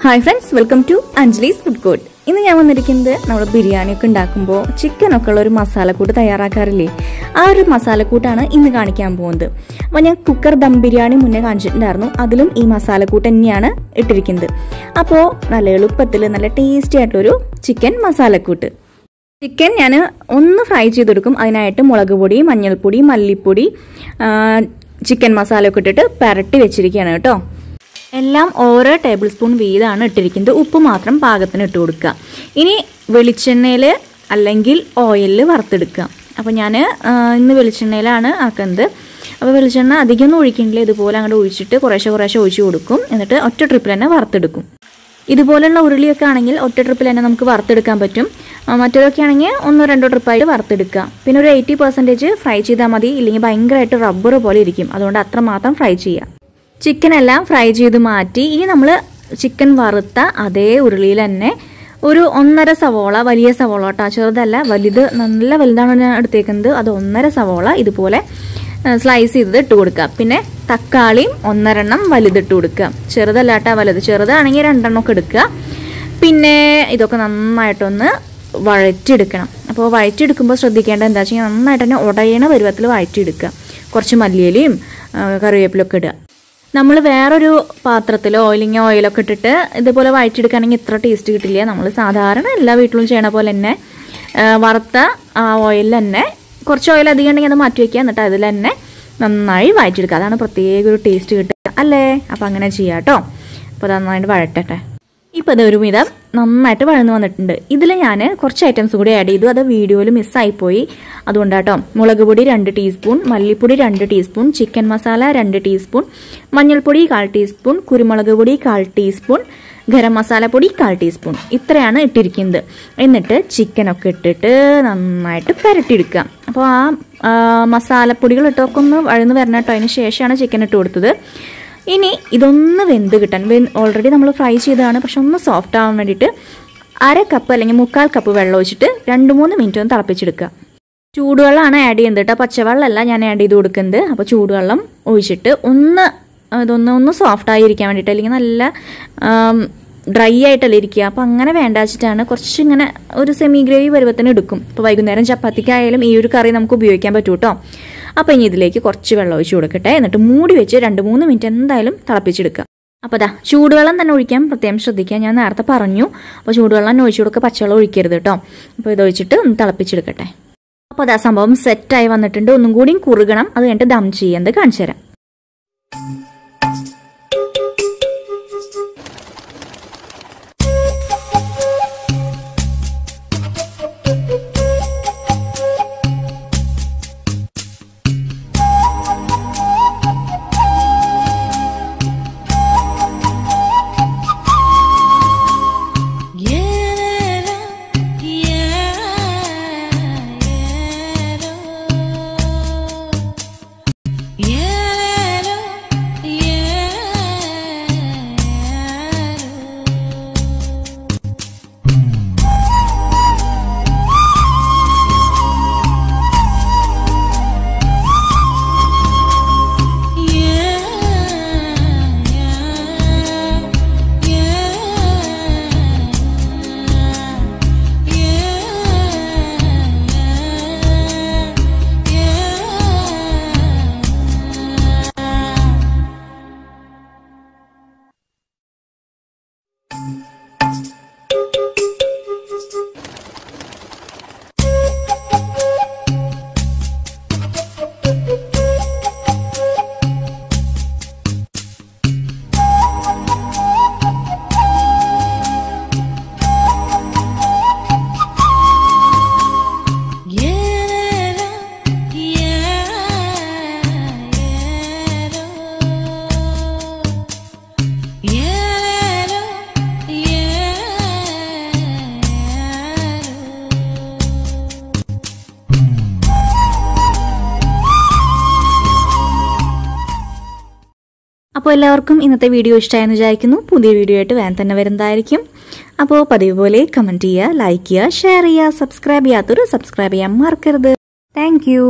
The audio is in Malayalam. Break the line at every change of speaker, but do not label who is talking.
Hi friends, welcome to Anjali's Food Court. ഇന്ന് ഞാൻ വന്നിരിക്കുന്നത് നമ്മൾ ബിരിയാണി ഒക്കെ ഉണ്ടാക്കുമ്പോൾ ചിക്കൻ ഒക്കെ ഉള്ള ഒരു മസാലക്കൂട്ട് തയ്യാറാക്കാറില്ലേ, ആ ഒരു മസാലക്കൂട്ടാണ് ഇന്ന് കാണിക്കാൻ പോകുന്നത്. അപ്പോൾ ഞാൻ കുക്കർ ദം ബിരിയാണി മുന്നേ കാണിച്ചിട്ടുണ്ടായിരുന്നു, അതിലും ഈ മസാലക്കൂട്ട് തന്നെയാണ് ഇട്ടിരിക്കുന്നത്. അപ്പോൾ നല്ല എളുപ്പത്തിൽ നല്ല ടേസ്റ്റി ആയിട്ടൊരു ചിക്കൻ മസാലക്കൂട്ട്. ചിക്കൻ ഞാൻ ഒന്ന് ഫ്രൈ ചെയ്തെടുക്കും. അതിനായിട്ട് മുളക് പൊടി, മഞ്ഞൾപ്പൊടി, മല്ലിപ്പൊടി, ചിക്കൻ മസാല ഒക്കെ ഇട്ടിട്ട് പരട്ടി വെച്ചിരിക്കുകയാണ് കേട്ടോ. എല്ലാം ഓരോ ടേബിൾ സ്പൂൺ വീതമാണ് ഇട്ടിരിക്കുന്നത്. ഉപ്പ് മാത്രം പാകത്തിന് ഇട്ട് കൊടുക്കുക. ഇനി വെളിച്ചെണ്ണയിൽ അല്ലെങ്കിൽ ഓയിലിൽ വറുത്തെടുക്കുക. അപ്പോൾ ഞാൻ ഇന്ന് വെളിച്ചെണ്ണയിലാണ് ആക്കുന്നത്. അപ്പോൾ വെളിച്ചെണ്ണ അധികമൊന്നും ഒഴിക്കണില്ല, ഇതുപോലെ അങ്ങോട്ട് ഒഴിച്ചിട്ട് കുറേശ്ശെ ഒഴിച്ചു കൊടുക്കും. എന്നിട്ട് ഒറ്റ ട്രിപ്പിൽ തന്നെ വറുത്തെടുക്കും. ഇതുപോലുള്ള ഉരുളിയൊക്കെ ആണെങ്കിൽ ഒറ്റ ട്രിപ്പിൽ തന്നെ നമുക്ക് വറുത്തെടുക്കാൻ പറ്റും. മറ്റേതൊക്കെ ആണെങ്കിൽ 1-2 ട്രിപ്പായിട്ട് വറുത്തെടുക്കുക. പിന്നെ ഒരു 80% ഫ്രൈ ചെയ്താൽ മതി, ഇല്ലെങ്കിൽ ഭയങ്കരമായിട്ട് റബ്ബർ പോലെ ഇരിക്കും. അതുകൊണ്ട് അത്രമാത്രം ഫ്രൈ ചെയ്യുക. ചിക്കൻ എല്ലാം ഫ്രൈ ചെയ്ത് മാറ്റി ഇനി നമ്മൾ ചിക്കൻ വറുത്ത അതേ ഉരുളിയിൽ തന്നെ ഒരു 1.5 സവോള, വലിയ സവോള കേട്ടോ, ചെറുതല്ല, നല്ല വലുതാണ് ഞാൻ എടുത്തേക്കുന്നത്. അത് 1.5 സവോള ഇതുപോലെ സ്ലൈസ് ചെയ്തത് ഇട്ട് കൊടുക്കുക. പിന്നെ തക്കാളിയും 1.5 വലുതിട്ട് കൊടുക്കുക. ചെറുതല്ല കേട്ടോ, വലുത്. ചെറുതാണെങ്കിൽ 2 ഒക്കെ എടുക്കുക. പിന്നെ ഇതൊക്കെ നന്നായിട്ടൊന്ന് വഴറ്റിയെടുക്കണം. അപ്പോൾ വഴറ്റിയെടുക്കുമ്പോൾ ശ്രദ്ധിക്കേണ്ടത് എന്താ വെച്ചാൽ നന്നായിട്ട് തന്നെ ഉടയണ പരുവത്തിൽ വഴറ്റിയെടുക്കുക. കുറച്ച് മല്ലിയിലയും കറിവേപ്പിലൊക്കെ ഇടുക. നമ്മൾ വേറൊരു പാത്രത്തിലോ ഓയിലൊക്കെ ഇട്ടിട്ട് ഇതുപോലെ വഴറ്റിയെടുക്കുകയാണെങ്കിൽ ഇത്ര ടേസ്റ്റ് കിട്ടില്ല. നമ്മൾ സാധാരണ എല്ലാ വീട്ടിലും ചെയ്യണ പോലെ തന്നെ വറുത്ത ആ ഓയിലിൽ തന്നെ കുറച്ച് ഓയിൽ അധികം ഉണ്ടെങ്കിൽ അത് മാറ്റി വയ്ക്കുക. എന്നിട്ട് അതിൽ തന്നെ നന്നായി വഴറ്റിയെടുക്കുക. അതാണ് പ്രത്യേക ഒരു ടേസ്റ്റ് കിട്ടുക അല്ലേ. അപ്പോൾ അങ്ങനെ ചെയ്യാം കേട്ടോ. അപ്പോൾ അത് നന്നായിട്ട് വഴറ്റട്ടെ. ഇപ്പോൾ ഇത് ഒരുവിധം നന്നായിട്ട് വഴന്ന് വന്നിട്ടുണ്ട്. ഇതിൽ ഞാൻ കുറച്ച് ഐറ്റംസ് കൂടി ആഡ് ചെയ്തു. അത് വീഡിയോയിൽ മിസ്സായിപ്പോയി, അതുകൊണ്ടാട്ടോ. മുളക് പൊടി 2 ടീസ്പൂൺ, മല്ലിപ്പൊടി 2 ടീസ്പൂൺ, ചിക്കൻ മസാല 2 ടീസ്പൂൺ, മഞ്ഞൾപ്പൊടി 1/4 ടീസ്പൂൺ, കുരുമുളക് പൊടി 1/4 ടീസ്പൂൺ, ഗരം മസാലപ്പൊടി 1/4 ടീസ്പൂൺ. ഇത്രയാണ് ഇട്ടിരിക്കുന്നത്. എന്നിട്ട് ചിക്കനൊക്കെ ഇട്ടിട്ട് നന്നായിട്ട് പുരട്ടിയെടുക്കുക. അപ്പോൾ ആ മസാലപ്പൊടികൾ ഇട്ടൊക്കെ ഒന്ന് വഴന്ന് വരണം കേട്ടോ. അതിന് ശേഷമാണ് ചിക്കൻ ഇട്ട് കൊടുത്തത്. ഇനി ഇതൊന്ന് വെന്ത് കിട്ടാൻ, ഓൾറെഡി നമ്മൾ ഫ്രൈ ചെയ്തതാണ്, പക്ഷെ ഒന്ന് സോഫ്റ്റ് ആവാൻ വേണ്ടിയിട്ട് 1/2 കപ്പ് അല്ലെങ്കിൽ 1/4 കപ്പ് വെള്ളം ഒഴിച്ചിട്ട് 2-3 മിനിറ്റ് ഒന്ന് തിളപ്പിച്ചെടുക്കുക. ചൂടുവെള്ളമാണ് ആഡ് ചെയ്യുന്നത് കേട്ടോ, പച്ചവെള്ളമല്ല ഞാൻ ആഡ് ചെയ്ത് കൊടുക്കുന്നത്. അപ്പോൾ ചൂടുവെള്ളം ഒഴിച്ചിട്ട് ഇതൊന്ന് സോഫ്റ്റായി ഇരിക്കാൻ വേണ്ടിയിട്ട്, അല്ലെങ്കിൽ നല്ല ഡ്രൈ ആയിട്ടല്ലേ ഇരിക്കുക. അപ്പോൾ അങ്ങനെ വേണ്ട വെച്ചിട്ടാണ് കുറച്ചിങ്ങനെ ഒരു സെമി ഗ്രേവി പരുവത്തിന് എടുക്കും. ഇപ്പോൾ വൈകുന്നേരം ചപ്പാത്തിക്കായാലും ഈ ഒരു കറി നമുക്ക് ഉപയോഗിക്കാൻ പറ്റും കേട്ടോ. അപ്പോൾ ഇനി ഇതിലേക്ക് കുറച്ച് വെള്ളം ഒഴിച്ച് കൊടുക്കട്ടെ. എന്നിട്ട് മൂടി വെച്ച് 2-3 മിനിറ്റ് എന്തായാലും തിളപ്പിച്ചെടുക്കുക. അപ്പോൾ അതാ ചൂടുവെള്ളം തന്നെ ഒഴിക്കാൻ പ്രത്യേകം ശ്രദ്ധിക്കുക. ഞാൻ നേരത്തെ പറഞ്ഞു. അപ്പോൾ ചൂടുവെള്ളം ഒഴിച്ചു കൊടുക്കുക, പച്ചവെള്ളം ഒഴിക്കരുത് കേട്ടോ. അപ്പോൾ ഇത് ഒഴിച്ചിട്ട് ഒന്ന് തിളപ്പിച്ചെടുക്കട്ടെ. അപ്പോൾ അതാ സംഭവം സെറ്റായി വന്നിട്ടുണ്ട്. ഒന്നും കൂടിയും കുറുകണം. അത് കഴിഞ്ഞിട്ട് ദം ചെയ്യുന്നത് കാണിച്ചു തരാം. അപ്പോൾ എല്ലാവർക്കും ഇന്നത്തെ വീഡിയോ ഇഷ്ടമായെന്ന് വിചാരിക്കുന്നു. പുതിയ വീഡിയോ ആയിട്ട് വേഗം തന്നെ വരുന്നതായിരിക്കും. അപ്പോൾ പതിവ് പോലെ കമൻറ്റ് ചെയ്യുക, ലൈക്ക് ചെയ്യുക, ഷെയർ ചെയ്യുക, സബ്സ്ക്രൈബ് ചെയ്യാത്തവർ സബ്സ്ക്രൈബ് ചെയ്യാൻ മറക്കരുത്. Thank you.